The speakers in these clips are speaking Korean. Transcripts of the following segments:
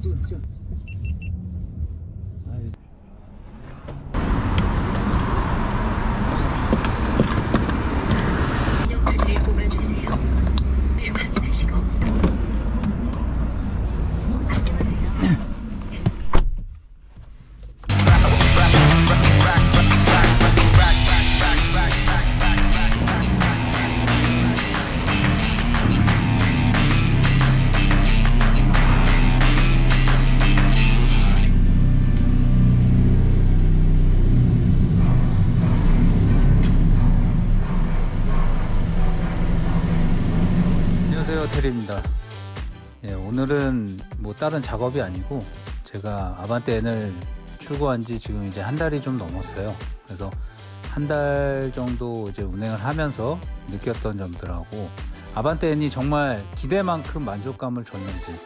찍어. 안전벨트를 뽑아주세요. 확인하시고 안녕하세요. 안녕하세요, 테리입니다. 예, 오늘은 뭐 다른 작업이 아니고 제가 아반떼 N을 출고한 지 지금 이제 한 달이 좀 넘었어요. 그래서 한 달 정도 이제 운행을 하면서 느꼈던 점들하고 아반떼 N이 정말 기대만큼 만족감을 줬는지,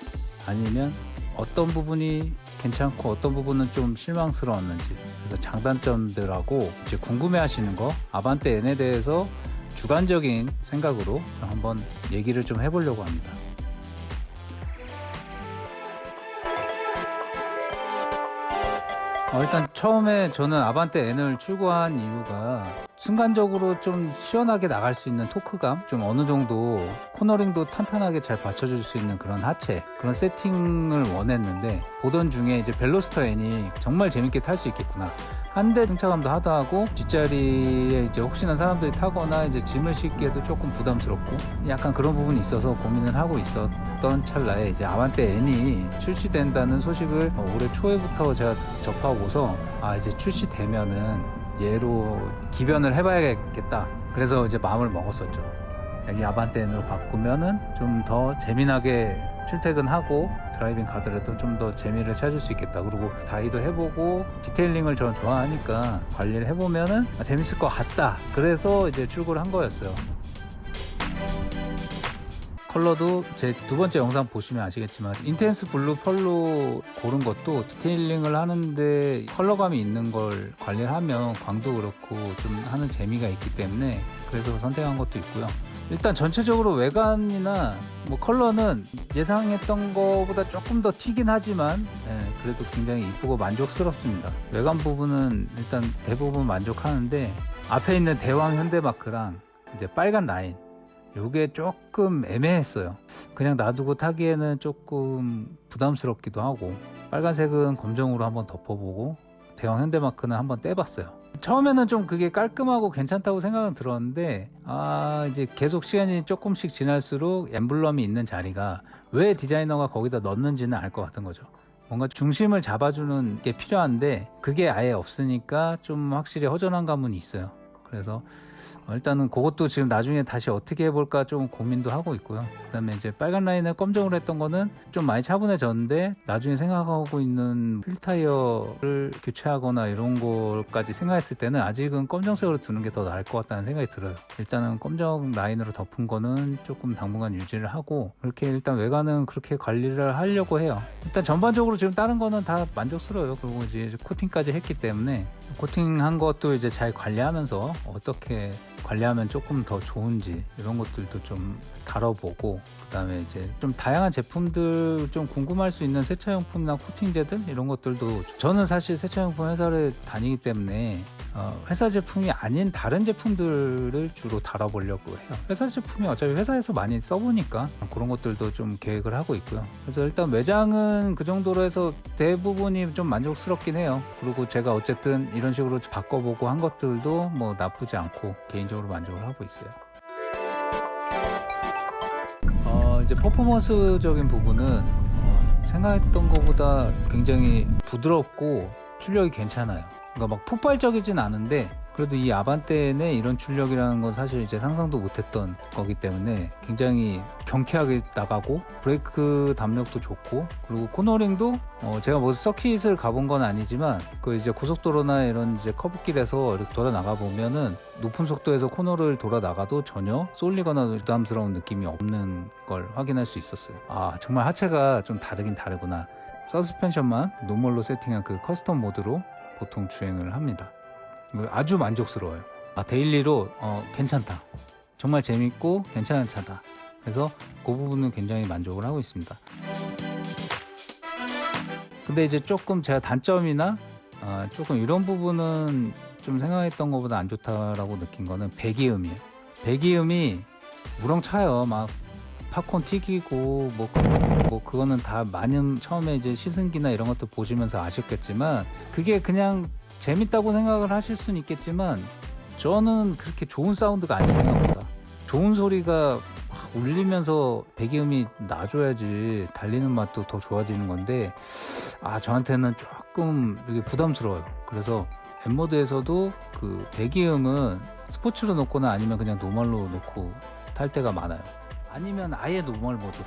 아니면 어떤 부분이 괜찮고 어떤 부분은 좀 실망스러웠는지, 그래서 장단점들하고 이제 궁금해 하시는 거, 아반떼 N에 대해서 주관적인 생각으로 한번 얘기를 좀 해보려고 합니다. 일단 처음에 저는 아반떼 N을 출고한 이유가 순간적으로 좀 시원하게 나갈 수 있는 토크감, 좀 어느 정도 코너링도 탄탄하게 잘 받쳐줄 수 있는 그런 하체, 그런 세팅을 원했는데, 보던 중에 이제 벨로스터 N이 정말 재밌게 탈 수 있겠구나, 한 대 승차감도 하다하고 뒷자리에 이제 혹시나 사람들이 타거나 이제 짐을 싣기에도 조금 부담스럽고 약간 그런 부분이 있어서 고민을 하고 있었던 찰나에 이제 아반떼 N이 출시된다는 소식을 올해 초에부터 제가 접하고서 이제 출시되면은 얘로 기변을 해봐야겠다, 그래서 이제 마음을 먹었었죠. 이 아반떼 N으로 바꾸면은 좀 더 재미나게 출퇴근하고 드라이빙 가더라도 좀 더 재미를 찾을 수 있겠다. 그리고 다이도 해보고 디테일링을 저는 좋아하니까 관리를 해보면은 재밌을 것 같다. 그래서 이제 출고를 한 거였어요. 컬러도 제 두 번째 영상 보시면 아시겠지만 인텐스 블루 펄로 고른 것도 디테일링을 하는데 컬러감이 있는 걸 관리를 하면 광도 그렇고 좀 하는 재미가 있기 때문에 그래서 선택한 것도 있고요. 일단 전체적으로 외관이나 뭐 컬러는 예상했던 것보다 조금 더 튀긴 하지만 그래도 굉장히 이쁘고 만족스럽습니다. 외관 부분은 일단 대부분 만족하는데, 앞에 있는 대왕 현대마크랑 이제 빨간 라인, 요게 조금 애매했어요. 그냥 놔두고 타기에는 조금 부담스럽기도 하고, 빨간색은 검정으로 한번 덮어보고 대왕 현대마크는 한번 떼봤어요. 처음에는 좀 그게 깔끔하고 괜찮다고 생각은 들었는데, 이제 계속 시간이 조금씩 지날수록 엠블럼이 있는 자리가 왜 디자이너가 거기다 넣는지는 알 것 같은 거죠. 뭔가 중심을 잡아주는 게 필요한데 그게 아예 없으니까 좀 확실히 허전한 감은 있어요. 그래서 일단은 그것도 지금 나중에 다시 어떻게 해볼까 좀 고민도 하고 있고요. 그 다음에 이제 빨간 라인을 검정으로 했던 거는 좀 많이 차분해졌는데, 나중에 생각하고 있는 휠 타이어를 교체하거나 이런 거까지 생각했을 때는 아직은 검정색으로 두는 게 더 나을 것 같다는 생각이 들어요. 일단은 검정 라인으로 덮은 거는 조금 당분간 유지를 하고, 그렇게 일단 외관은 그렇게 관리를 하려고 해요. 일단 전반적으로 지금 다른 거는 다 만족스러워요. 그리고 이제 코팅까지 했기 때문에 코팅한 것도 이제 잘 관리하면서 어떻게 관리하면 조금 더 좋은지 이런 것들도 좀 다뤄보고, 그 다음에 이제 좀 다양한 제품들 좀 궁금할 수 있는 세차용품이나 코팅제들 이런 것들도, 저는 사실 세차용품 회사를 다니기 때문에 회사 제품이 아닌 다른 제품들을 주로 다뤄보려고 해요. 회사 제품이 어차피 회사에서 많이 써보니까 그런 것들도 좀 계획을 하고 있고요. 그래서 일단 외장은 그 정도로 해서 대부분이 좀 만족스럽긴 해요. 그리고 제가 어쨌든 이런 식으로 바꿔보고 한 것들도 뭐 나쁘지 않고 개인적으로 만족을 하고 있어요. 이제 퍼포먼스적인 부분은 생각했던 것보다 굉장히 부드럽고 출력이 괜찮아요. 그러니까 막 폭발적이진 않은데, 그래도 이 아반떼 N의 이런 출력이라는 건 사실 이제 상상도 못했던 거기 때문에 굉장히 경쾌하게 나가고, 브레이크 담력도 좋고, 그리고 코너링도 제가 뭐 서킷을 가본 건 아니지만 그 이제 고속도로나 이런 이제 커브길에서 이렇게 돌아 나가 보면은 높은 속도에서 코너를 돌아 나가도 전혀 쏠리거나 부담스러운 느낌이 없는 걸 확인할 수 있었어요. 정말 하체가 좀 다르긴 다르구나. 서스펜션만 노멀로 세팅한 그 커스텀 모드로 보통 주행을 합니다. 아주 만족스러워요. 데일리로 괜찮다, 정말 재밌고 괜찮은 차다. 그래서 그 부분은 굉장히 만족을 하고 있습니다. 근데 이제 조금 제가 단점이나 조금 이런 부분은 좀 생각했던 것보다 안 좋다라고 느낀 거는 배기음이에요. 배기음이 우렁차요. 막 팝콘 튀기고 뭐 그거는 다 많은 처음에 이제 시승기나 이런 것도 보시면서 아셨겠지만 그게 그냥 재밌다고 생각을 하실 수는 있겠지만 저는 그렇게 좋은 사운드가 아니에요. 생각보다 좋은 소리가 울리면서 배기음이 나줘야지 달리는 맛도 더 좋아지는 건데 저한테는 조금 이게 부담스러워요. 그래서 N모드에서도 그 배기음은 스포츠로 놓거나 아니면 그냥 노멀로 놓고 탈 때가 많아요. 아니면 아예 노멀 모드로.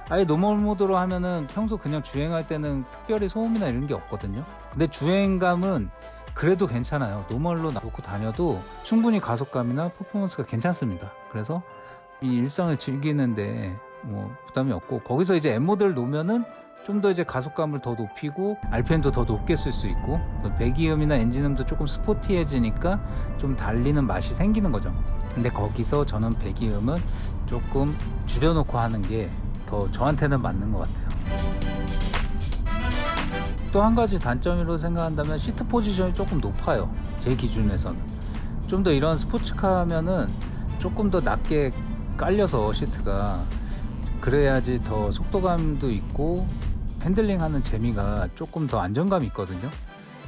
아예 노멀 모드로 하면은 평소 그냥 주행할 때는 특별히 소음이나 이런 게 없거든요. 근데 주행감은 그래도 괜찮아요. 노멀로 놓고 다녀도 충분히 가속감이나 퍼포먼스가 괜찮습니다. 그래서 이 일상을 즐기는데 뭐 부담이 없고 거기서 이제 N모드를 놓으면은 좀 더 이제 가속감을 더 높이고 RPM도 더 높게 쓸 수 있고 배기음이나 엔진음도 조금 스포티해지니까 좀 달리는 맛이 생기는 거죠. 근데 거기서 저는 배기음은 조금 줄여놓고 하는 게 더 저한테는 맞는 것 같아요. 또 한 가지 단점으로 생각한다면 시트 포지션이 조금 높아요. 제 기준에서는 좀 더 이런 스포츠카 하면은 조금 더 낮게 깔려서 시트가 그래야지 더 속도감도 있고 핸들링하는 재미가 조금 더 안정감이 있거든요.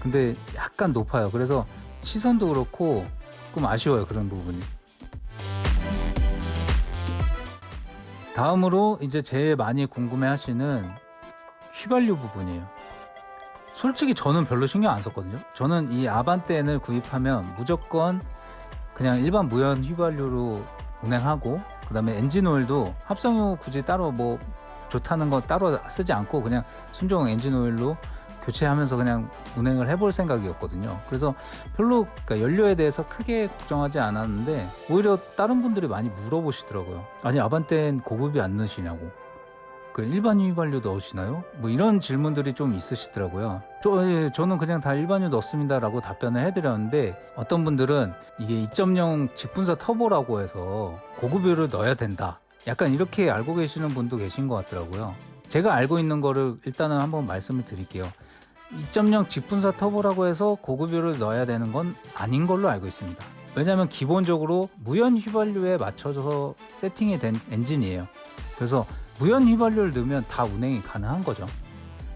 근데 약간 높아요. 그래서 시선도 그렇고 조금 아쉬워요. 그런 부분이. 다음으로 이제 제일 많이 궁금해 하시는 휘발유 부분이에요. 솔직히 저는 별로 신경 안 썼거든요. 저는 이 아반떼를 구입하면 무조건 그냥 일반 무연 휘발유로 운행하고 그 다음에 엔진오일도 합성유 굳이 따로 뭐 좋다는 거 따로 쓰지 않고 그냥 순정 엔진오일로 교체하면서 그냥 운행을 해볼 생각이었거든요. 그래서 별로 그러니까 연료에 대해서 크게 걱정하지 않았는데 오히려 다른 분들이 많이 물어보시더라고요. 아니 아반떼는 고급이 안 넣으시냐고. 그 일반 휘발유 넣으시나요? 뭐 이런 질문들이 좀 있으시더라고요. 저는 그냥 다 일반유 넣습니다 라고 답변을 해드렸는데 어떤 분들은 이게 2.0 직분사 터보라고 해서 고급유를 넣어야 된다 약간 이렇게 알고 계시는 분도 계신 것 같더라고요. 제가 알고 있는 거를 일단은 한번 말씀을 드릴게요. 2.0 직분사 터보라고 해서 고급유를 넣어야 되는 건 아닌 걸로 알고 있습니다. 왜냐하면 기본적으로 무연 휘발유에 맞춰서 세팅이 된 엔진이에요. 그래서 무연 휘발유를 넣으면 다 운행이 가능한 거죠.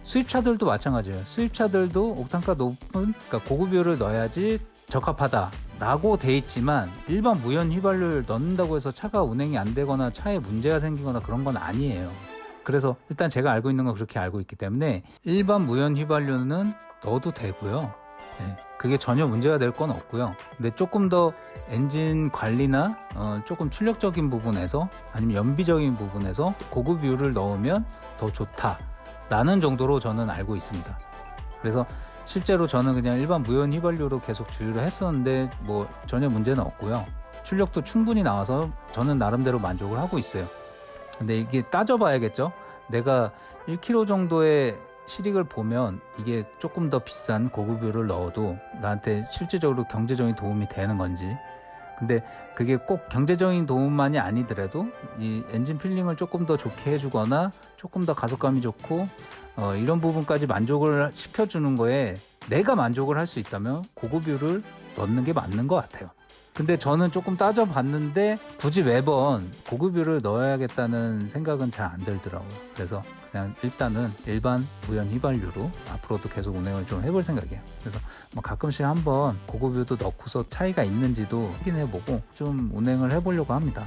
수입차들도 마찬가지예요. 수입차들도 옥탄가 높은 그러니까 고급유를 넣어야지 적합하다라고 돼 있지만 일반 무연 휘발유를 넣는다고 해서 차가 운행이 안 되거나 차에 문제가 생기거나 그런 건 아니에요. 그래서 일단 제가 알고 있는 건 그렇게 알고 있기 때문에 일반 무연 휘발유는 넣어도 되고요. 네, 그게 전혀 문제가 될 건 없고요. 근데 조금 더 엔진 관리나 조금 출력적인 부분에서 아니면 연비적인 부분에서 고급유를 넣으면 더 좋다라는 정도로 저는 알고 있습니다. 그래서 실제로 저는 그냥 일반 무연 휘발유로 계속 주유를 했었는데 뭐 전혀 문제는 없고요. 출력도 충분히 나와서 저는 나름대로 만족을 하고 있어요. 근데 이게 따져봐야겠죠. 내가 1km 정도의 실익을 보면 이게 조금 더 비싼 고급유를 넣어도 나한테 실질적으로 경제적인 도움이 되는 건지, 근데 그게 꼭 경제적인 도움만이 아니더라도 이 엔진 필링을 조금 더 좋게 해주거나 조금 더 가속감이 좋고 이런 부분까지 만족을 시켜주는 거에 내가 만족을 할 수 있다면 고급유를 넣는 게 맞는 것 같아요. 근데 저는 조금 따져봤는데 굳이 매번 고급유를 넣어야겠다는 생각은 잘 안 들더라고요. 그래서 그냥 일단은 일반 무연 휘발유로 앞으로도 계속 운행을 좀 해볼 생각이에요. 그래서 뭐 가끔씩 한번 고급유도 넣고서 차이가 있는지도 확인해보고 좀 운행을 해보려고 합니다.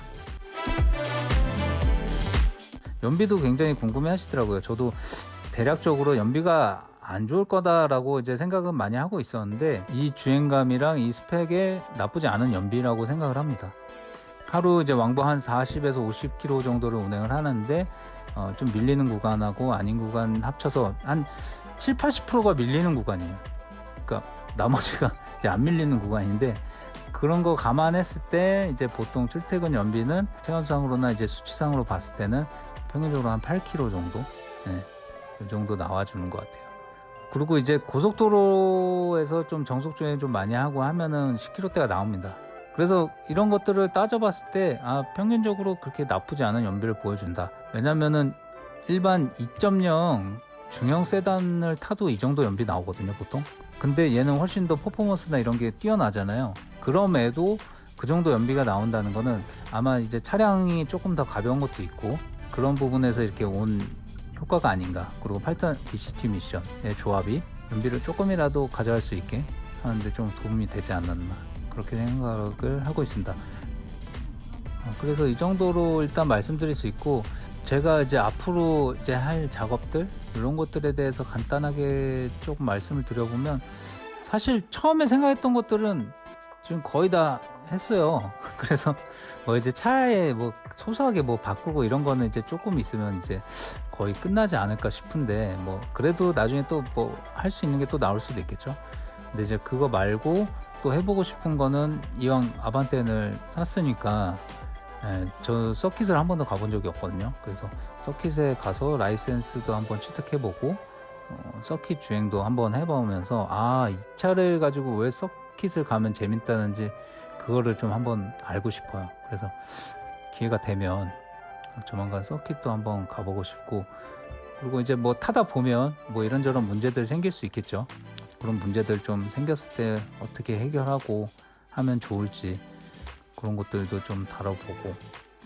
연비도 굉장히 궁금해 하시더라고요. 저도 대략적으로 연비가 안 좋을 거다라고 이제 생각은 많이 하고 있었는데 이 주행감이랑 이 스펙에 나쁘지 않은 연비라고 생각을 합니다. 하루 이제 왕복 한 40에서 50km 정도를 운행을 하는데 좀 밀리는 구간하고 아닌 구간 합쳐서 한 7, 80%가 밀리는 구간이에요. 그러니까 나머지가 이제 안 밀리는 구간인데 그런 거 감안했을 때 이제 보통 출퇴근 연비는 체감상으로나 이제 수치상으로 봤을 때는 평균적으로 한 8km 정도, 네, 이 정도 나와주는 것 같아요. 그리고 이제 고속도로에서 좀 정속 주행 좀 많이 하고 하면은 10km대가 나옵니다. 그래서 이런 것들을 따져봤을 때 평균적으로 그렇게 나쁘지 않은 연비를 보여준다. 왜냐면은 일반 2.0 중형 세단을 타도 이 정도 연비 나오거든요 보통. 근데 얘는 훨씬 더 퍼포먼스나 이런 게 뛰어나잖아요. 그럼에도 그 정도 연비가 나온다는 거는 아마 이제 차량이 조금 더 가벼운 것도 있고 그런 부분에서 이렇게 온 효과가 아닌가. 그리고 8단 DCT 미션의 조합이 연비를 조금이라도 가져갈 수 있게 하는데 좀 도움이 되지 않았나 그렇게 생각을 하고 있습니다. 그래서 이 정도로 일단 말씀드릴 수 있고, 제가 이제 앞으로 이제 할 작업들 이런 것들에 대해서 간단하게 조금 말씀을 드려보면, 사실 처음에 생각했던 것들은 지금 거의 다 했어요. 그래서 뭐 이제 차에 뭐 소소하게 뭐 바꾸고 이런 거는 이제 조금 있으면 이제 거의 끝나지 않을까 싶은데, 뭐 그래도 나중에 또 뭐 할 수 있는 게 또 나올 수도 있겠죠. 근데 이제 그거 말고 또 해보고 싶은 거는, 이왕 아반떼를 샀으니까 저 서킷을 한 번도 가본 적이 없거든요. 그래서 서킷에 가서 라이센스도 한번 취득해보고 서킷 주행도 한번 해보면서 이 차를 가지고 왜 서킷을 가면 재밌다는지 그거를 좀 한번 알고 싶어요. 그래서 기회가 되면 조만간 서킷도 한번 가보고 싶고, 그리고 이제 뭐 타다 보면 뭐 이런저런 문제들 생길 수 있겠죠. 그런 문제들 좀 생겼을 때 어떻게 해결하고 하면 좋을지 그런 것들도 좀 다뤄보고,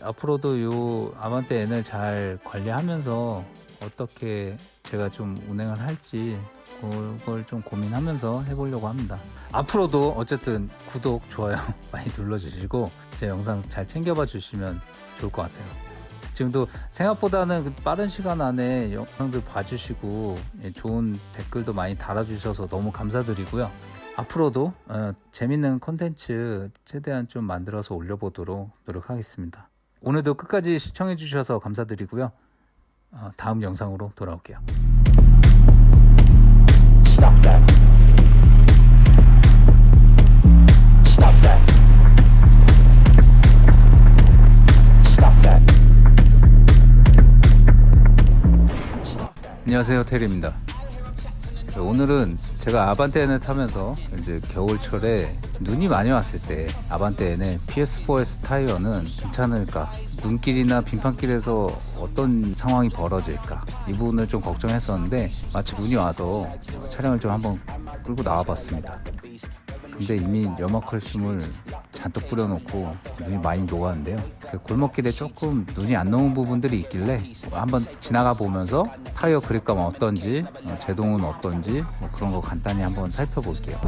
앞으로도 요 아반떼 N을 잘 관리하면서 어떻게 제가 좀 운행을 할지 그걸 좀 고민하면서 해보려고 합니다. 앞으로도 어쨌든 구독, 좋아요 많이 눌러주시고 제 영상 잘 챙겨봐 주시면 좋을 것 같아요. 지금도 생각보다는 빠른 시간 안에 영상들 봐주시고 좋은 댓글도 많이 달아주셔서 너무 감사드리고요. 앞으로도 재밌는 콘텐츠 최대한 좀 만들어서 올려보도록 노력하겠습니다. 오늘도 끝까지 시청해 주셔서 감사드리고요. 다음 영상으로 돌아올게요. Stop that. Stop that. Stop that. 안녕하세요, 테리입니다. 오늘은 제가 아반떼 N을 타면서 이제 겨울철에 눈이 많이 왔을 때 아반떼 N의 PS4S 타이어는 괜찮을까, 눈길이나 빙판길에서 어떤 상황이 벌어질까, 이 부분을 좀 걱정했었는데 마치 눈이 와서 차량을 좀 한번 끌고 나와봤습니다. 근데 이미 염화칼슘을 잔뜩 뿌려놓고 눈이 많이 녹았는데요. 골목길에 조금 눈이 안 녹은 부분들이 있길래 한번 지나가 보면서 타이어 그립감은 어떤지, 제동은 어떤지 그런 거 간단히 한번 살펴볼게요.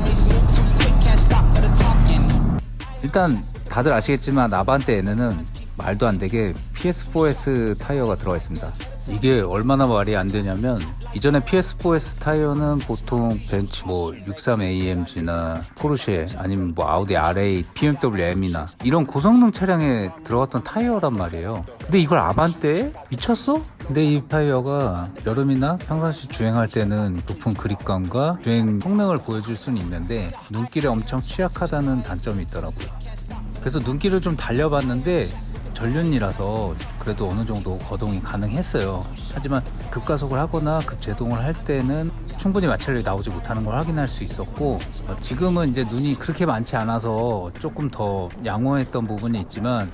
일단 다들 아시겠지만 아반떼 N에는 말도 안 되게 PS4S 타이어가 들어가 있습니다. 이게 얼마나 말이 안 되냐면, 이전에 PS4S 타이어는 보통 벤츠 뭐 63AMG나 포르쉐 아니면 뭐 아우디 RA, BMW M이나 이런 고성능 차량에 들어갔던 타이어란 말이에요. 근데 이걸 아반떼에 미쳤어? 근데 이 타이어가 여름이나 평상시 주행할 때는 높은 그립감과 주행 성능을 보여줄 수는 있는데 눈길에 엄청 취약하다는 단점이 있더라고요. 그래서 눈길을 좀 달려봤는데 전륜이라서 그래도 어느 정도 거동이 가능했어요. 하지만 급가속을 하거나 급제동을 할 때는 충분히 마찰력이 나오지 못하는 걸 확인할 수 있었고, 지금은 이제 눈이 그렇게 많지 않아서 조금 더 양호했던 부분이 있지만,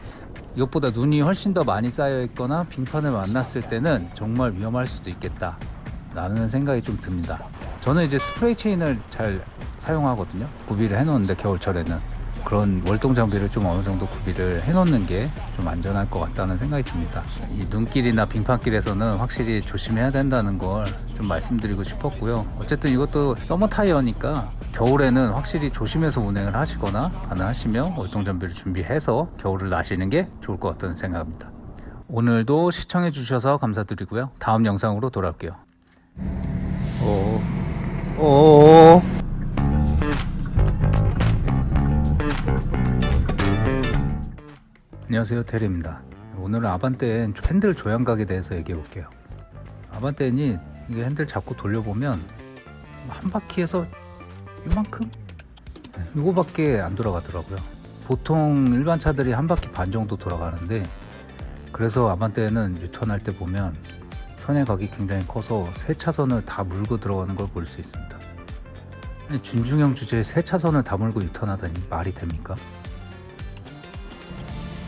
이것보다 눈이 훨씬 더 많이 쌓여 있거나 빙판을 만났을 때는 정말 위험할 수도 있겠다 라는 생각이 좀 듭니다. 저는 이제 스프레이 체인을 잘 사용하거든요. 구비를 해놓는데 겨울철에는 그런 월동 장비를 좀 어느 정도 구비를 해놓는 게 좀 안전할 것 같다는 생각이 듭니다. 이 눈길이나 빙판길에서는 확실히 조심해야 된다는 걸 좀 말씀드리고 싶었고요. 어쨌든 이것도 서머 타이어니까 겨울에는 확실히 조심해서 운행을 하시거나 가능하시면 월동 장비를 준비해서 겨울을 나시는 게 좋을 것 같다는 생각입니다. 오늘도 시청해 주셔서 감사드리고요. 다음 영상으로 돌아올게요. 안녕하세요, 테리입니다. 오늘은 아반떼 N 핸들 조향각에 대해서 얘기해 볼게요. 아반떼 N이 이게 핸들 잡고 돌려보면 한 바퀴에서 이만큼? 이거밖에 안 돌아가더라고요. 보통 일반 차들이 한 바퀴 반 정도 돌아가는데, 그래서 아반떼 N은 유턴할 때 보면 선회각이 굉장히 커서 세 차선을 다 물고 들어가는 걸 볼 수 있습니다. 준중형 주제에 세 차선을 다 물고 유턴하다니 말이 됩니까?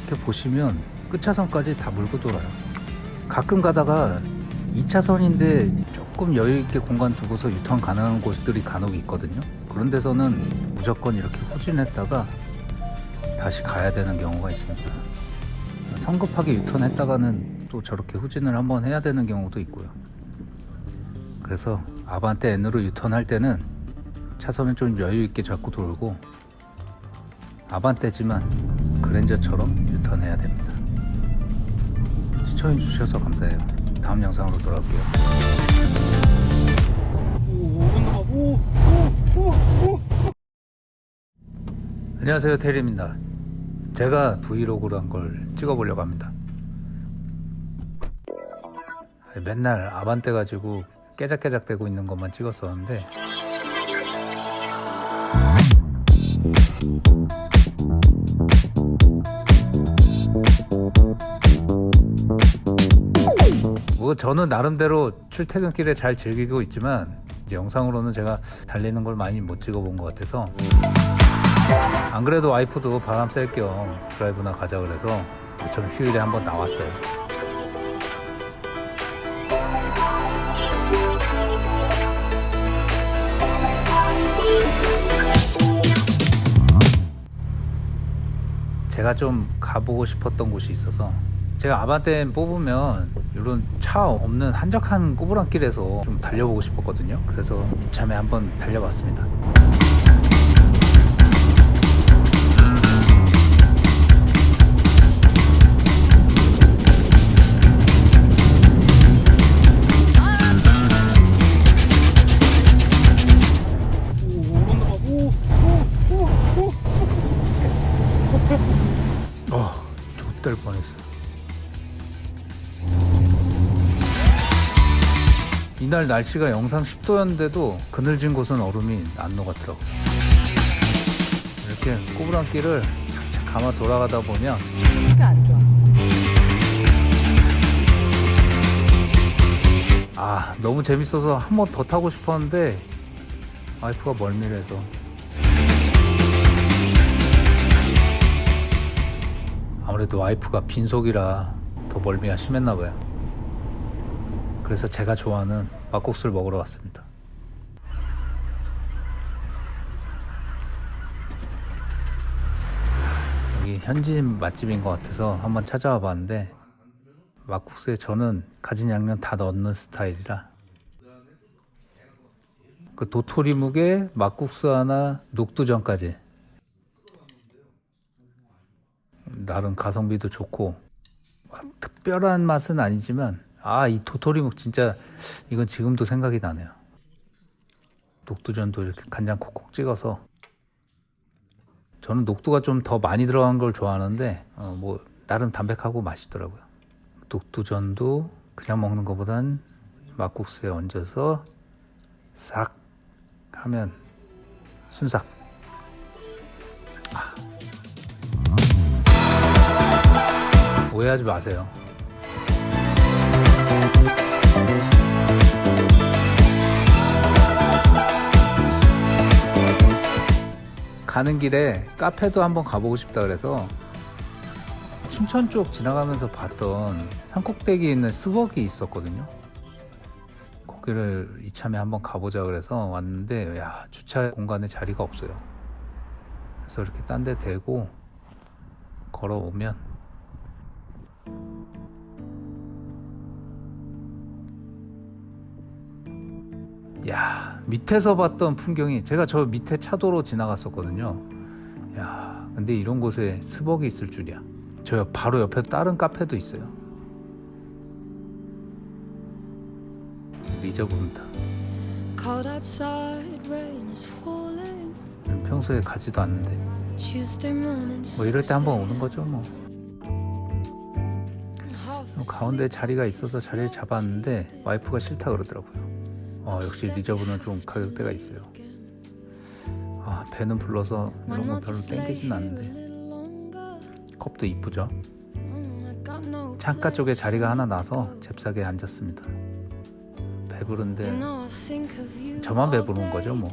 이렇게 보시면 끝차선까지 다 물고 돌아요. 가끔 가다가 2차선인데 조금 여유 있게 공간 두고서 유턴 가능한 곳들이 간혹 있거든요. 그런 데서는 무조건 이렇게 후진했다가 다시 가야 되는 경우가 있습니다. 성급하게 유턴했다가는 또 저렇게 후진을 한번 해야 되는 경우도 있고요. 그래서 아반떼 N으로 유턴할 때는 차선을 좀 여유 있게 잡고 돌고, 아반떼지만 그랜저처럼 유턴해야 됩니다. 시청해 주셔서 감사해요. 다음 영상으로 돌아올게요. 안녕하세요, 테리입니다. 제가 브이로그로 한 걸 찍어보려고 합니다. 맨날 아반떼 가지고 깨작깨작 대고 있는 것만 찍었었는데, 뭐 저는 나름대로 출퇴근길에 잘 즐기고 있지만, 이제 영상으로는 제가 달리는 걸 많이 못 찍어본 것 같아서, 안 그래도 와이프도 바람 쐴 겸 드라이브나 가자 그래서 좀 휴일에 한번 나왔어요. 제가 좀 가보고 싶었던 곳이 있어서, 제가 아반떼 뽑으면 이런 차 없는 한적한 꼬부랑길에서 좀 달려보고 싶었거든요. 그래서 이참에 한번 달려봤습니다. 좆될 뻔했어요. 이날 날씨가 영상 10도였는데도 그늘진 곳은 얼음이 안 녹았더라고요. 이렇게 꼬부랑길을 착착 감아 돌아가다 보면 안 좋아. 너무 재밌어서 한 번 더 타고 싶었는데 와이프가 멀미래서 아무래도 와이프가 빈속이라 더 멀미가 심했나봐요. 그래서 제가 좋아하는 막국수를 먹으러 왔습니다. 여기 현지 맛집인 것 같아서 한번 찾아와 봤는데, 막국수에 저는 가진 양념 다 넣는 스타일이라, 그 도토리묵에 막국수 하나, 녹두전까지 나름 가성비도 좋고, 특별한 맛은 아니지만 이 도토리묵 진짜 이건 지금도 생각이 나네요. 녹두전도 이렇게 간장 콕콕 찍어서, 저는 녹두가 좀 더 많이 들어간 걸 좋아하는데 뭐 나름 담백하고 맛있더라고요. 녹두전도 그냥 먹는 것보단 막국수에 얹어서 싹 하면 순삭. 오해하지 마세요. 가는 길에 카페도 한번 가보고 싶다 그래서 춘천 쪽 지나가면서 봤던 산꼭대기에 있는 스벅이 있었거든요. 거기를 이참에 한번 가보자 그래서 왔는데, 주차 공간에 자리가 없어요. 그래서 이렇게 딴 데 대고 걸어오면 밑에서 봤던 풍경이, 제가 저 밑에 차도로 지나갔었거든요. 근데 이런 곳에 스벅이 있을 줄이야. 저 바로 옆에 다른 카페도 있어요. 리저브입니다. 평소에 가지도 않는데 뭐 이럴 때 한번 오는 거죠 뭐. 가운데 자리가 있어서 자리를 잡았는데 와이프가 싫다 그러더라고요. 역시 리저브는 좀 가격대가 있어요. 배는 불러서 이런 건 별로 땡기진 않는데, 컵도 이쁘죠. 창가 쪽에 자리가 하나 나서 잽싸게 앉았습니다. 배부른데 저만 배부른 거죠 뭐.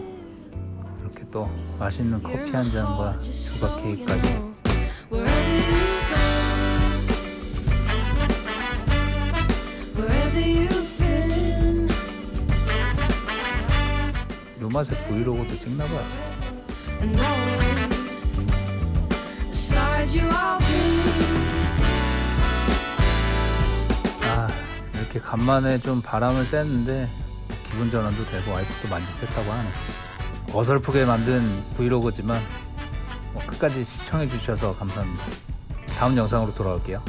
이렇게 또 맛있는 커피 한 잔과 조각 케이크까지. 노마색 브이로그도 찍나봐요. 아, 이렇게 간만에 좀 바람을 쐈는데 기분 전환도 되고 와이프도 만족했다고 하네. 어설프게 만든 브이로그지만 끝까지 시청해 주셔서 감사합니다. 다음 영상으로 돌아올게요.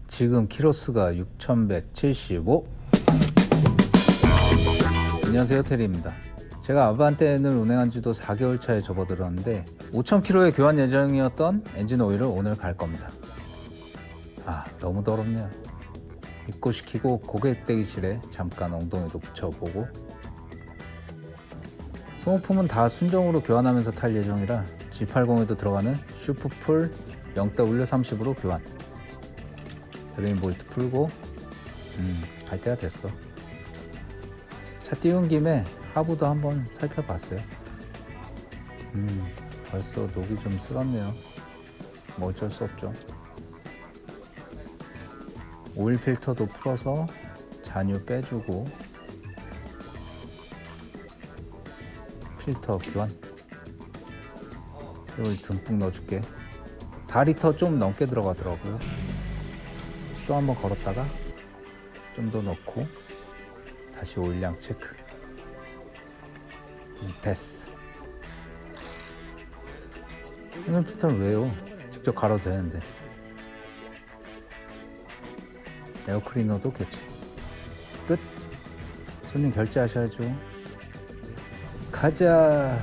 지금 키로수가 6175. 안녕하세요, 테리입니다. 제가 아반떼를 운행한 지도 4개월 차에 접어들었는데 5000km의 교환 예정이었던 엔진 오일을 오늘 갈 겁니다. 아, 너무 더럽네요. 입고시키고 고객 대기실에 잠깐 엉덩이도 붙여보고, 소모품은 다 순정으로 교환하면서 탈 예정이라 G80에도 들어가는 슈프풀 0W30으로 교환. 드레인 볼트 풀고 갈 때가 됐어. 차 띄운 김에 하부도 한번 살펴봤어요. 벌써 녹이 좀 슬었네요. 뭐 어쩔 수 없죠. 오일 필터도 풀어서 잔유 빼주고 필터 교환. 새오일 듬뿍 넣어줄게. 4리터 좀 넘게 들어가더라고요. 시동 한번 걸었다가 좀 더 넣고 다시 오일량 체크. 됐어. 오일 필터는 왜요? 직접 갈아도 되는데. 에어클리너도 교체. 끝. 손님 결제하셔야죠. 가자.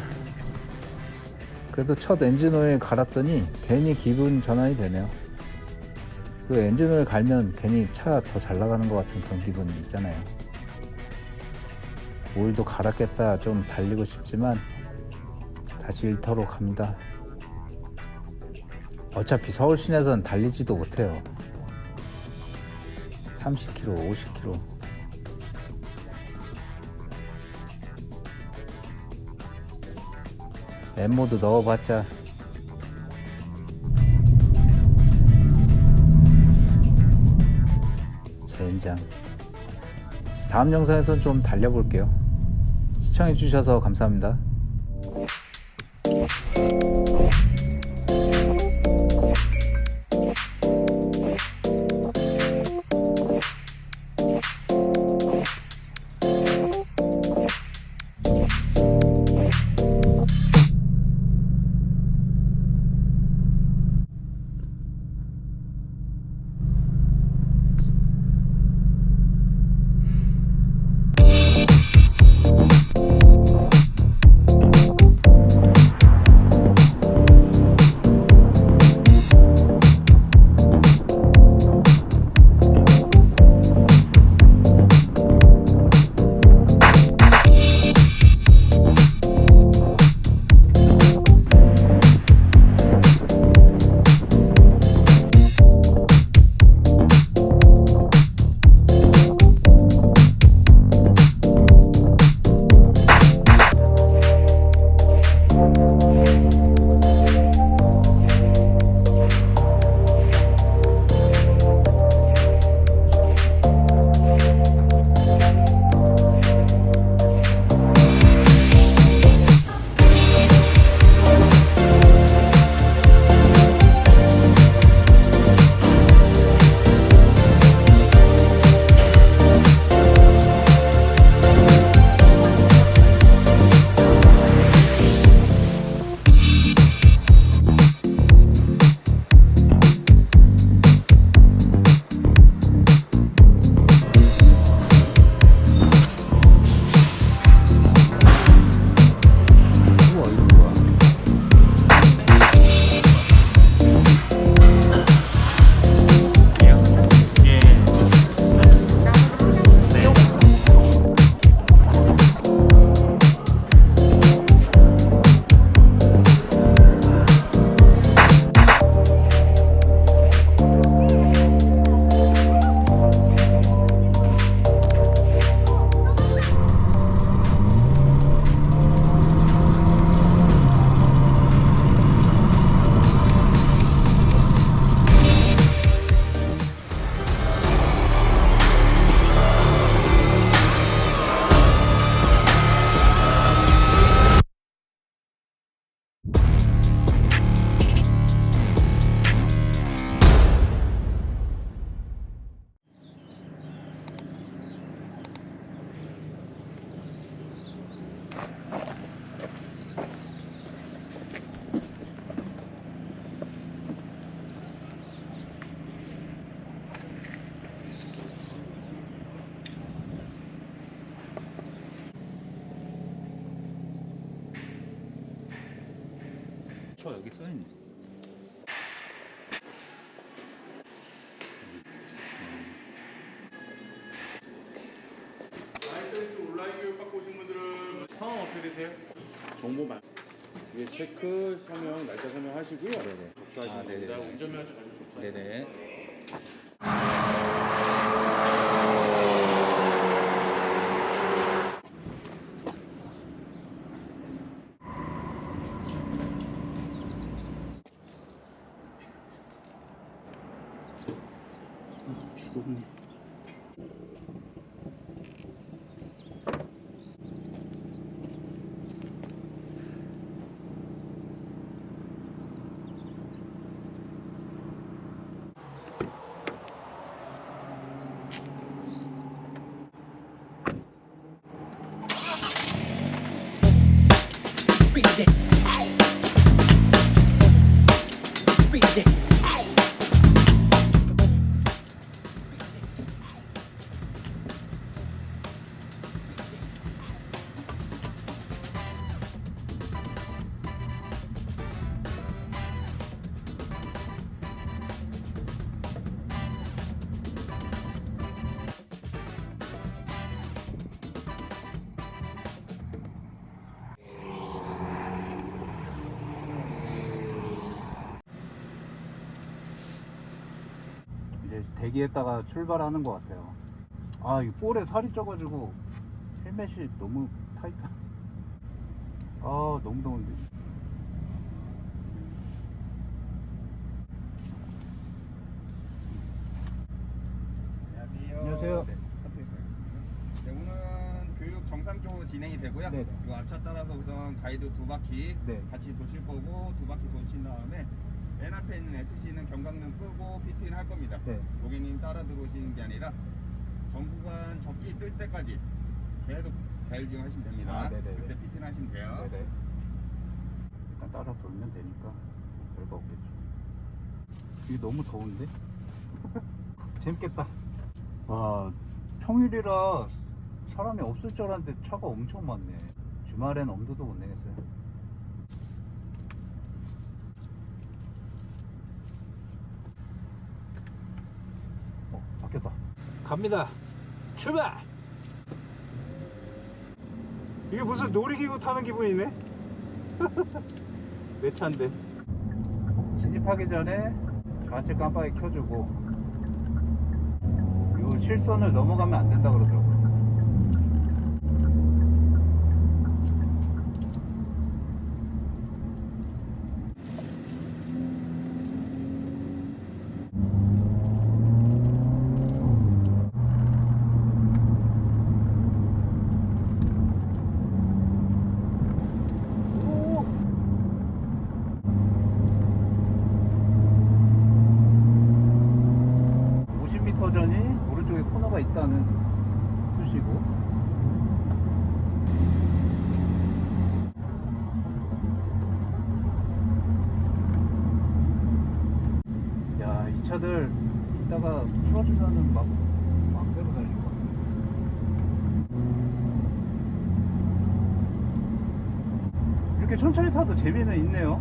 그래도 첫 엔진오일 갈았더니 괜히 기분 전환이 되네요. 그 엔진오일 갈면 괜히 차 더 잘 나가는 것 같은 그런 기분 있잖아요. 오일도 갈았겠다 좀 달리고 싶지만 다시 일터로 갑니다. 어차피 서울 시내에서는 달리지도 못해요. 30km, 50km. N모드 넣어봤자 젠장. 다음 영상에서 좀 달려볼게요. 시청해주셔서 감사합니다. 저 여기 써있네. 라이센스 온라인 교육 받고 오신 분들은 성함 어떻게 되세요? 정보만 위에 체크, 서명, 날짜 서명하시고요. 네네. 접수하시면 아, 네네. 됩니다. 운전면허증 가지고 접수하시면 네네. 죽었네. 이제 대기했다가 출발하는 것 같아요. 아, 이 볼에 살이 쪄가지고 헬멧이 너무 타이트하. 아, 너무 더운데. 안녕하세요. 네, 네, 오늘은 교육 정상적으로 진행이 되고요. 네네. 이 앞차 따라서 우선 가이드 두 바퀴 네. 같이 도실 거고 두 바퀴 도신 다음에 맨 앞에 있는 SC는 경각등 끄고 피팅을 할 겁니다. 네. 고객님 따라 들어오시는 게 아니라 전구간 적기 뜰 때까지 계속 잘 이용하시면 됩니다. 아, 네네네. 그때 피팅 하시면 돼요. 네네. 일단 따라 돌면 되니까 별거 없겠죠. 이게 너무 더운데? 재밌겠다. 와, 평일이라 사람이 없을 줄 알았는데 차가 엄청 많네. 주말엔 엄두도 못 내겠어요. 바뀌었다. 갑니다. 출발! 이게 무슨 놀이기구 타는 기분이네? 내 차인데. 진입하기 전에 좌측 깜빡이 켜주고, 요 실선을 넘어가면 안 된다 그러더라고요. 오! 50m 전이 오른쪽에 코너가 있다는 표시고, 야, 이 차들 이따가 풀어주면은 막 막대로 달릴 것 같아. 이렇게 천천히 타도 재미는 있네요.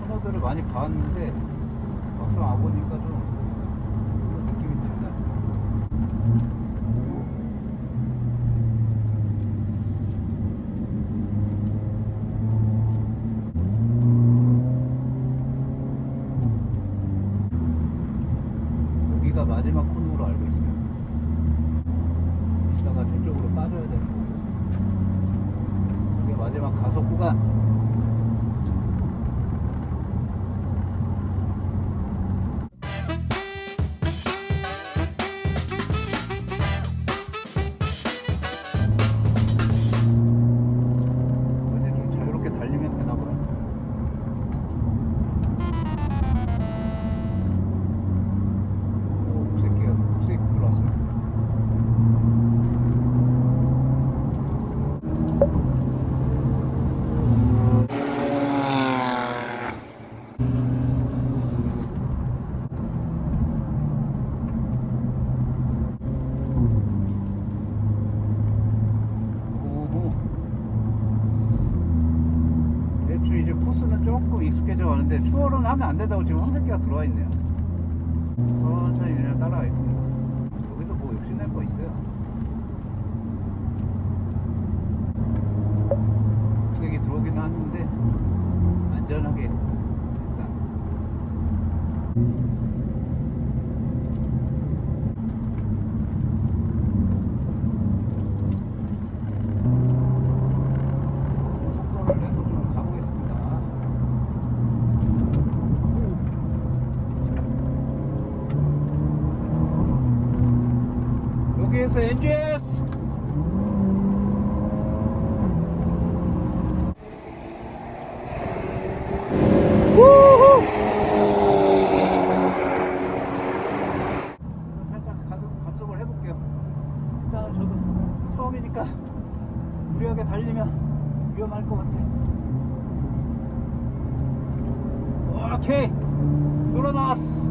코너들을 많이 봤는데 막상 와보니까 좀 그런 느낌이 달라요. 여기가 마지막 코너로 알고 있어요. 이따가 저쪽으로 빠져야 되는 거고, 이게 마지막 가속 구간. 이제 좀 자유롭게 달리면 되나 봐요. 오, 녹색 들어왔어요. 익숙해져 가는데 추월은 하면 안 된다고 지금 황새끼가 들어와 있네요. 천천히 그냥 따라가겠습니다. 여기서 뭐 욕심낼 거 있어요? 색이 들어오긴 하는데 안전하게 일단 속도를 내서 좀 가보겠습니다. 여기에서 NGS 살짝 감속을 해볼게요. 일단은 저도 처음이니까 무리하게 달리면 위험할 것 같아. 오케이, 늘어났어.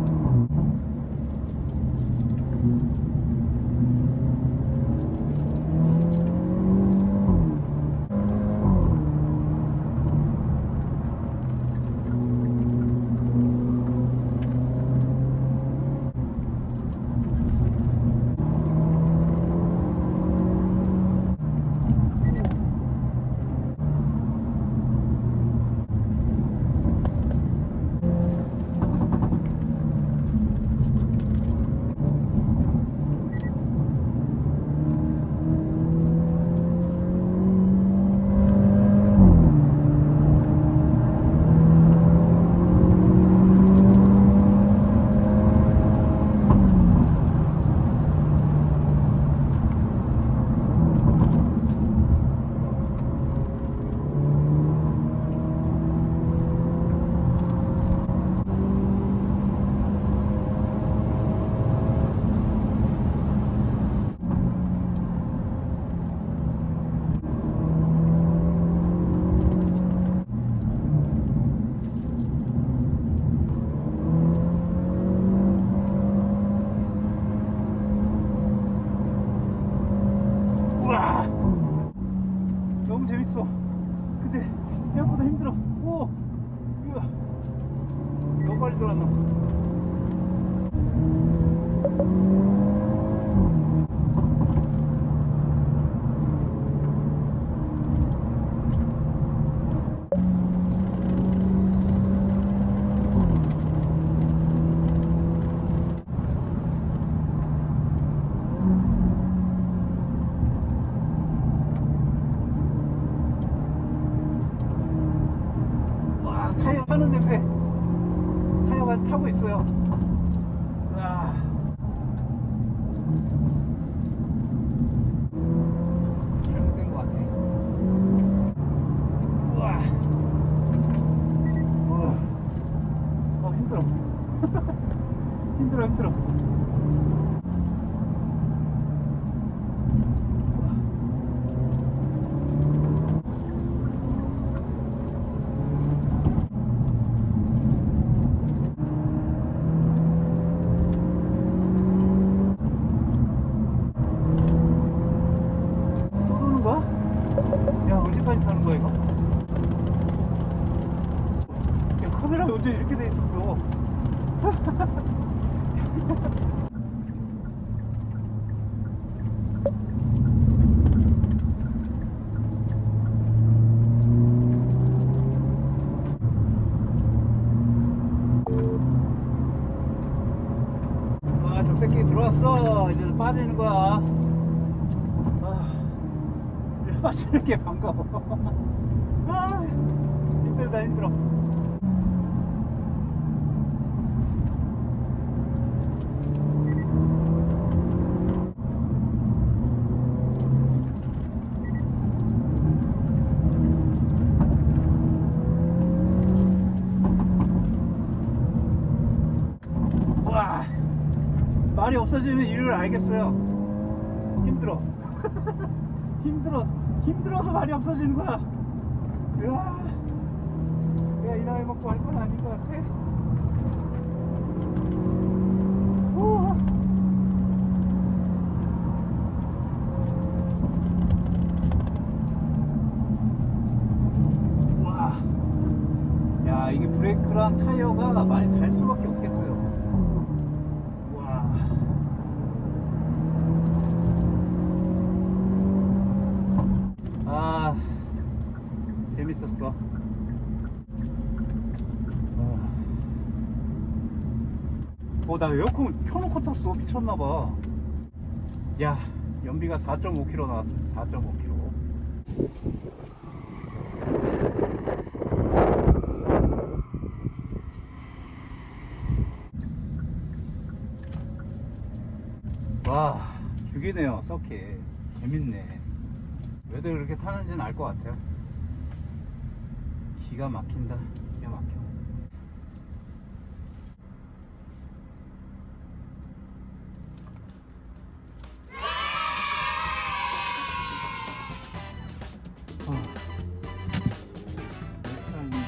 우와, 너무 재밌어. 근데 생각보다 힘들어. 오, 우와, 너무 빨리 들어왔나 봐. 와, 타이어 타는 냄새. 타이어가 타고 있어요. 와. 잘못된 것 같아. 우와. 우와. 힘들어. 힘들어. 쏘는 거야? 야, 언제까지 타는 거야, 이거? 야, 카메라 언제 이렇게 돼 있었어? 아, 적새끼 들어왔어. 이제 빠지는 거야. 아, 이제 빠지는 게 반가워. 아, 힘들어. 와, 말이 없어지는 이유를 알겠어요. 힘들어. 힘들어서 말이 없어지는 거야. 야, 내가 이 나이 먹고 할 건 아닌 것 같아. 우와. 우와. 야, 이게 그러한 타이어가 많이 달 수밖에 없겠어요. 와. 아, 재밌었어. 나 에어컨 켜놓고 탔어. 미쳤나봐. 야, 연비가 4.5km 나왔습니다. 4.5km. 와, 죽이네요. 서킷 재밌네. 왜들 그렇게 타는지는 알 것 같아요. 기가 막힌다. 기가 막혀.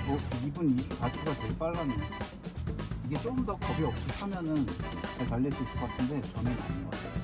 뭐 2분 24초가 제일 빨랐네. 이게 조금 더 겁이 없이 타면은 잘 달릴 수 있을 것 같은데 저는 아닌 것 같아요.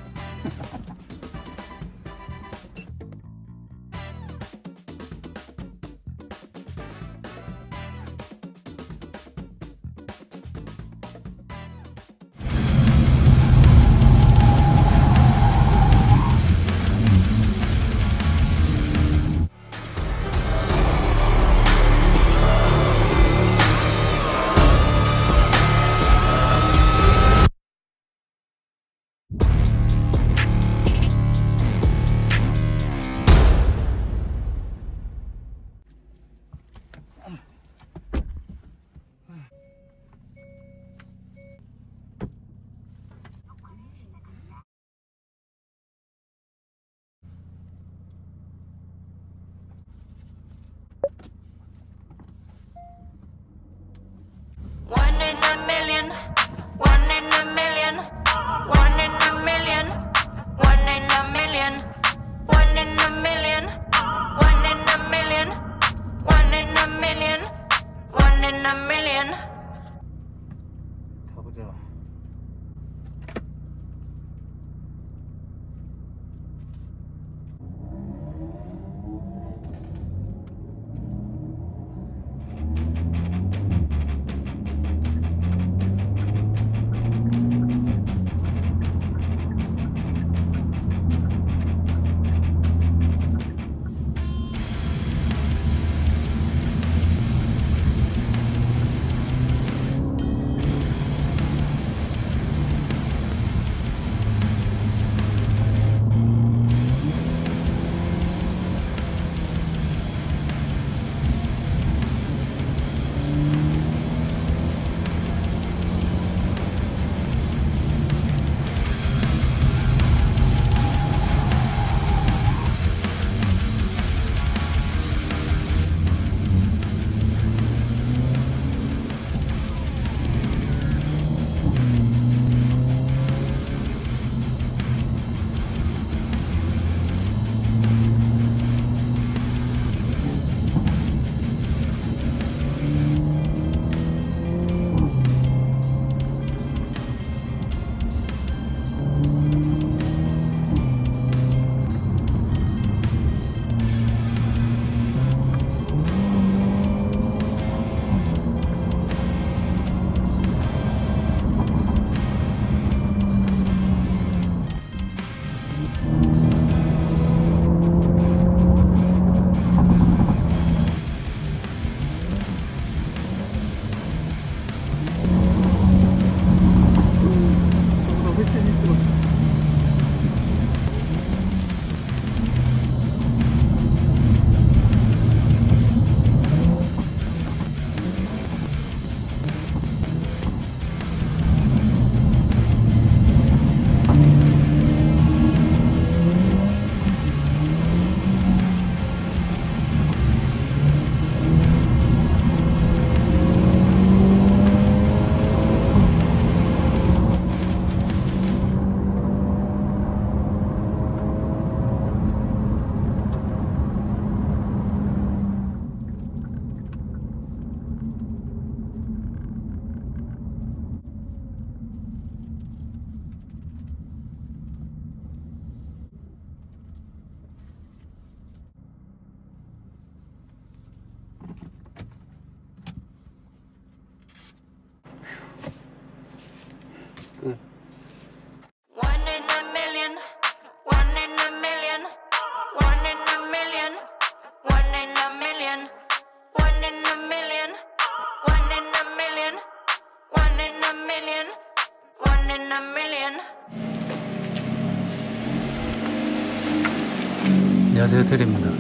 안녕하세요, 테리입니다.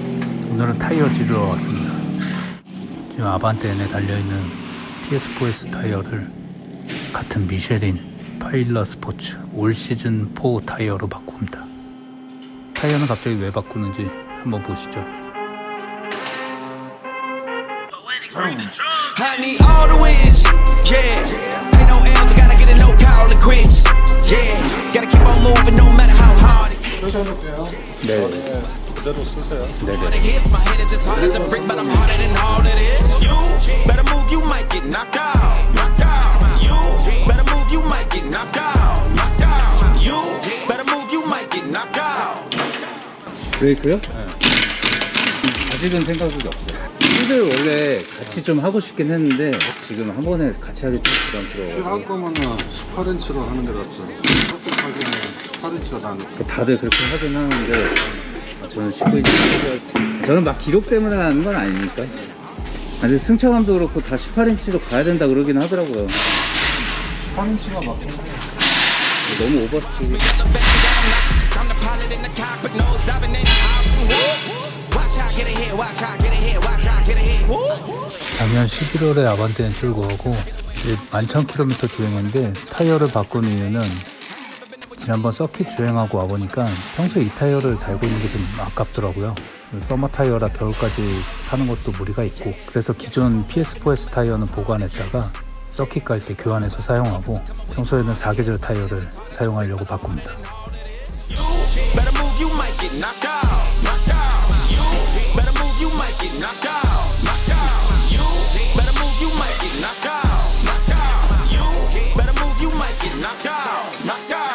오늘은 타이어 지르러 왔습니다. 지금 아반떼에 달려있는 PS4S 타이어를 같은 미쉐린 파일럿 스포츠 올 시즌 4 타이어로 바꿉니다. 타이어는 갑자기 왜 바꾸는지 한번 보시죠. I need all the wins, yeah. Ain't no L's, I gotta get a no call and quits, yeah. Gotta keep on moving no matter how hard it 네. All it hits, my head is as hard as a brick, but I'm harder than all it is. You better move, you might get knocked out, knocked out. You better move, you might get knocked out, knocked out. You better move, you might get knocked out. 브레이크요? 아직은 생각이 없어요. 힐을 원래 같이 좀 하고 싶긴 했는데 지금 한 번에 같이 하기 좀 부담스러워요. 할 거면은 18인치로 하는 게 낫죠. 그렇게까지는 18인치가 나는. 다들 그렇게 하긴 하는데 저는 19인치 저는 막 기록 때문에 하는 건 아니니까. 아니 승차감도 그렇고 다 18인치로 가야 된다 그러긴 하더라고요. 18인치가 맞긴 해. 너무 오버스틱이. I'm the pilot in the cockpit, nose diving in the house and whoop. Watch how I get ahead, watch how I get ahead, watch how I get ahead. Whoop. 작년 11월에 아반떼는 출고하고 이제 11,000km 주행했는데 타이어를 바꾼 이유는 지난번 서킷 주행하고 와보니까 평소에 이 타이어를 달고 있는 게 좀 아깝더라고요. 서머 타이어라 겨울까지 타는 것도 무리가 있고 그래서 기존 PS4S 타이어는 보관했다가 서킷 갈 때 교환해서 사용하고 평소에는 4계절 타이어를 사용하려고 바꿉니다. Better move, you might get knocked out, knocked out. You better move, you might get knocked out, knocked out. You better move, you might get knocked out, knocked out. You better move, you might get knocked out, knocked out.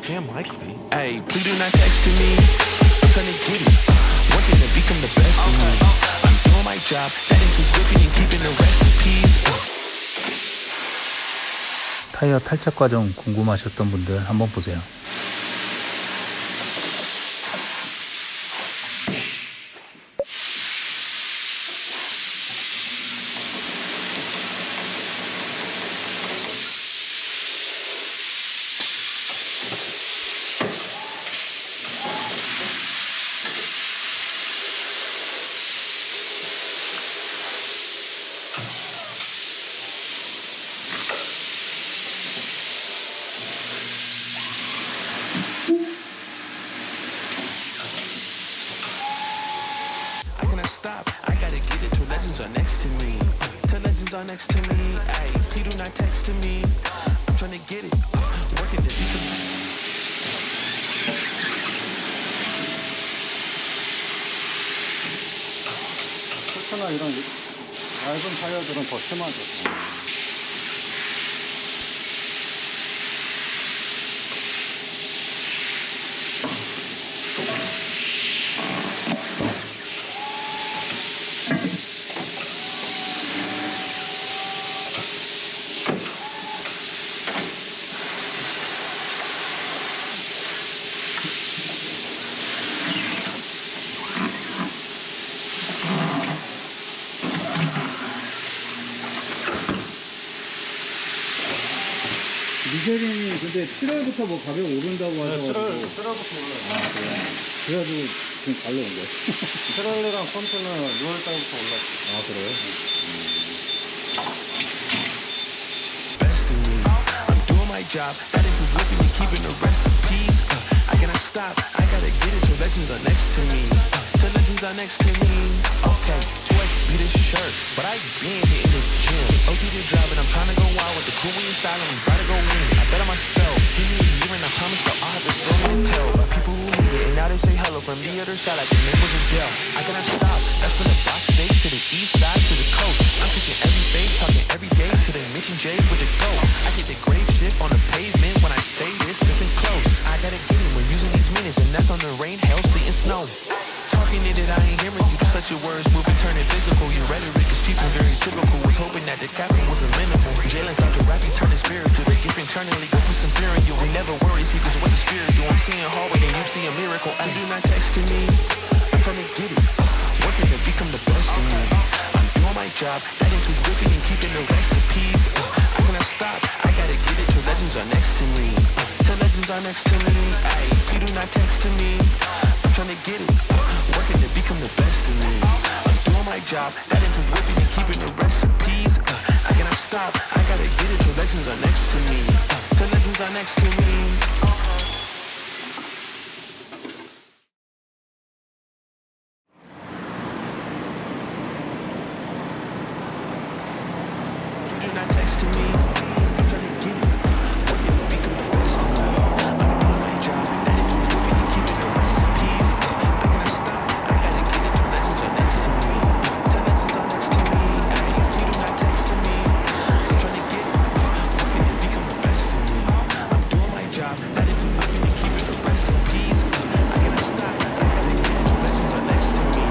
Scam likely. Hey, please do not text to me. I'm trying to get it. Working to become the best of me. I'm doing my job. That includes whipping and keeping the recipes. 타이어 탈착 과정 궁금하셨던 분들 한번 보세요. I cannot stop. I gotta get it till legends are next to me. Till legends are next to me. Hey, please do not text to me. I'm trying to get it. Working to become. 특히나 이런 얇은 타이어들은 더 심하죠. 미쉐린이 근데 7월부터 뭐 가격 오른다고 하셔가지고 7월부터 올라요. 그래가지고 지금 갈러 온 거예요. 트랄리랑 펌프는 6월달부터 올랐어요. 아 그래요? Best of me. I'm doing my job. That includes whipping and keeping the recipes. I cannot stop. I gotta get it till legends are next to me. Till legends are next to me. Okay, 2X be this shirt, but I been hitting the gym. OT the job and I'm trying to go wild with the cool and style and we gotta go win. I bet on myself. Give me a year and I promise that I'll have a story to tell. People who hate it and now they say hello from the other side like the name was Adele. I cannot stop, that's from the box state to the east side to the coast. I'm pitching every fade, talking every day to the Mitch and Jay with the go. I get the grave shift on the pavement when I say this, listen close. I gotta get it when using these minutes, and that's on the rain, hail, sleet, and snow. Talking in it, I ain't hearing you. Such your words moving, turning physical. Your rhetoric is cheap and very typical. Was hoping that the capping was a minimal. Jalen started rapping, turning spiritual. The gift internally, go put some fear in you. We never worry, see this what the spirit do. I'm seeing hallway and you see a miracle. I do not text to me. I'm trying to get it. Working to become the best of me. I'm doing my job. That includes whipping and keeping the recipes. I cannot stop. I gotta get it till legends are next to me. Till legends are next to me. Ay, you do not text to me. I'm trying to get it. Working to become the best of me. I'm doing my job. That includes whipping and keeping the recipes. I cannot stop. I gotta get it till legends are next to me. Till legends are next to me. You do not text to me. I'm trying to get it. Working to become the best of me. I'm doing my job. That includes whipping and keeping the recipes. I cannot stop. I gotta get it till legends are next to me. Till legends are next to me. Ay, you do not text to me. I'm trying to get it. Working to become the best of me. I'm doing my job. That includes whipping and keeping the recipes. I cannot stop. I gotta get it till legends are next to me.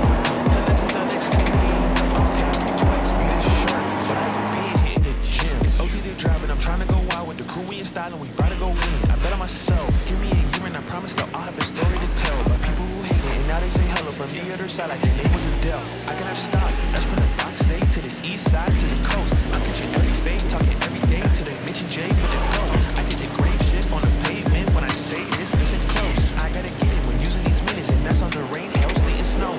Till legends are next to me. Okay, 2x speed is short, but I been hitting the gym. It's OT the drive and I'm trying to go out with the crew we in style and we about to go in. I bet on myself. Give me a year and I promise that I'll have a story to tell about people who hate it and now they say hello from the other side like their name was Adele. I cannot stop. That's from the box state to the east side to the coast. I'm pitching every fade, talking every day to the Mitch and Jay with the go. I did the grave shift on the pavement when I say this, listen close. I gotta get it when using these minutes, and that's on the rain, hail, sleet, and snow.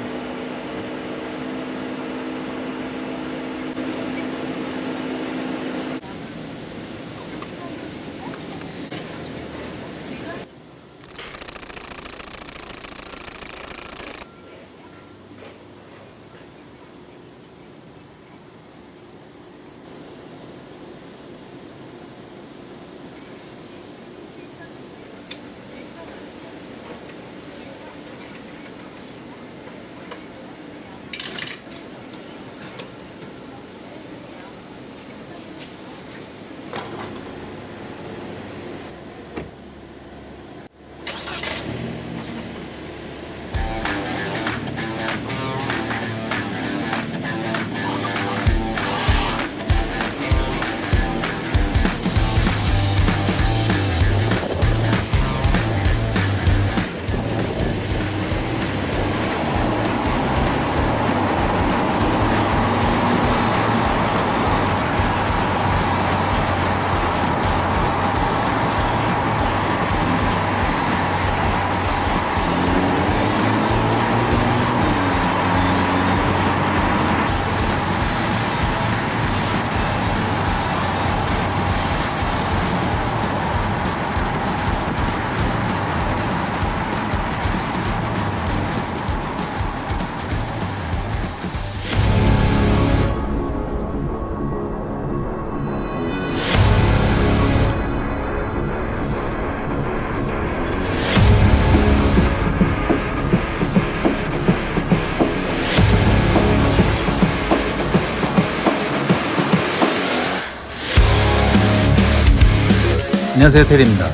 안녕하세요, 테리입니다.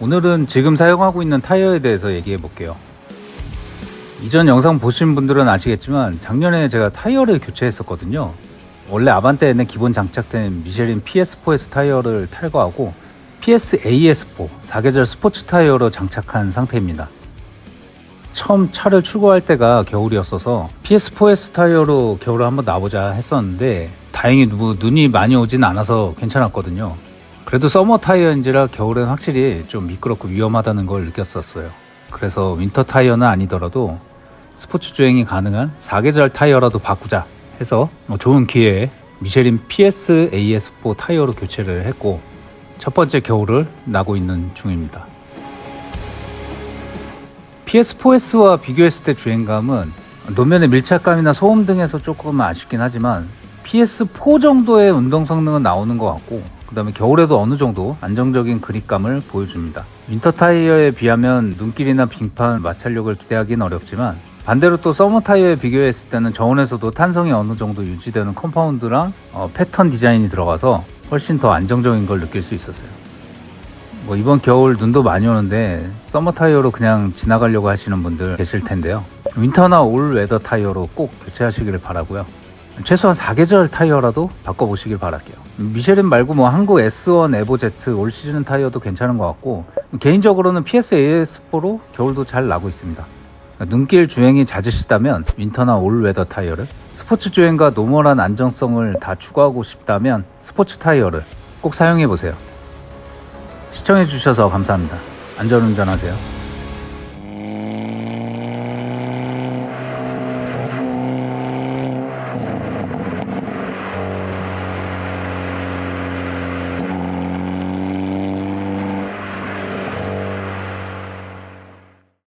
오늘은 지금 사용하고 있는 타이어에 대해서 얘기해 볼게요. 이전 영상 보신 분들은 아시겠지만 작년에 제가 타이어를 교체했었거든요. 원래 아반떼에는 기본 장착된 미쉐린 PS4S 타이어를 탈거하고 PSAS4 4계절 스포츠 타이어로 장착한 상태입니다. 처음 차를 출고할 때가 겨울이었어서 PS4S 타이어로 겨울에 한번 놔보자 했었는데 다행히 눈이 많이 오진 않아서 괜찮았거든요. 그래도 서머 타이어인지라 겨울엔 확실히 좀 미끄럽고 위험하다는 걸 느꼈었어요. 그래서 윈터 타이어는 아니더라도 스포츠 주행이 가능한 4계절 타이어라도 바꾸자 해서 좋은 기회에 미쉐린 PSAS4 타이어로 교체를 했고 첫 번째 겨울을 나고 있는 중입니다. PS4S와 비교했을 때 주행감은 노면의 밀착감이나 소음 등에서 조금 아쉽긴 하지만 PS4 정도의 운동 성능은 나오는 것 같고 그 다음에 겨울에도 어느 정도 안정적인 그립감을 보여줍니다. 윈터 타이어에 비하면 눈길이나 빙판, 마찰력을 기대하기는 어렵지만 반대로 또 서머 타이어에 비교했을 때는 저온에서도 탄성이 어느 정도 유지되는 컴파운드랑 패턴 디자인이 들어가서 훨씬 더 안정적인 걸 느낄 수 있었어요. 뭐 이번 겨울 눈도 많이 오는데 서머 타이어로 그냥 지나가려고 하시는 분들 계실 텐데요. 윈터나 올 웨더 타이어로 꼭 교체하시기를 바라고요. 최소한 4계절 타이어라도 바꿔보시길 바랄게요. 미쉐린 말고 뭐 한국 S1 에보 Z 올 시즌 타이어도 괜찮은 것 같고 개인적으로는 PS AS4로 겨울도 잘 나고 있습니다. 눈길 주행이 잦으시다면 윈터나 올 웨더 타이어를, 스포츠 주행과 노멀한 안정성을 다 추구하고 싶다면 스포츠 타이어를 꼭 사용해 보세요. 시청해 주셔서 감사합니다. 안전운전하세요.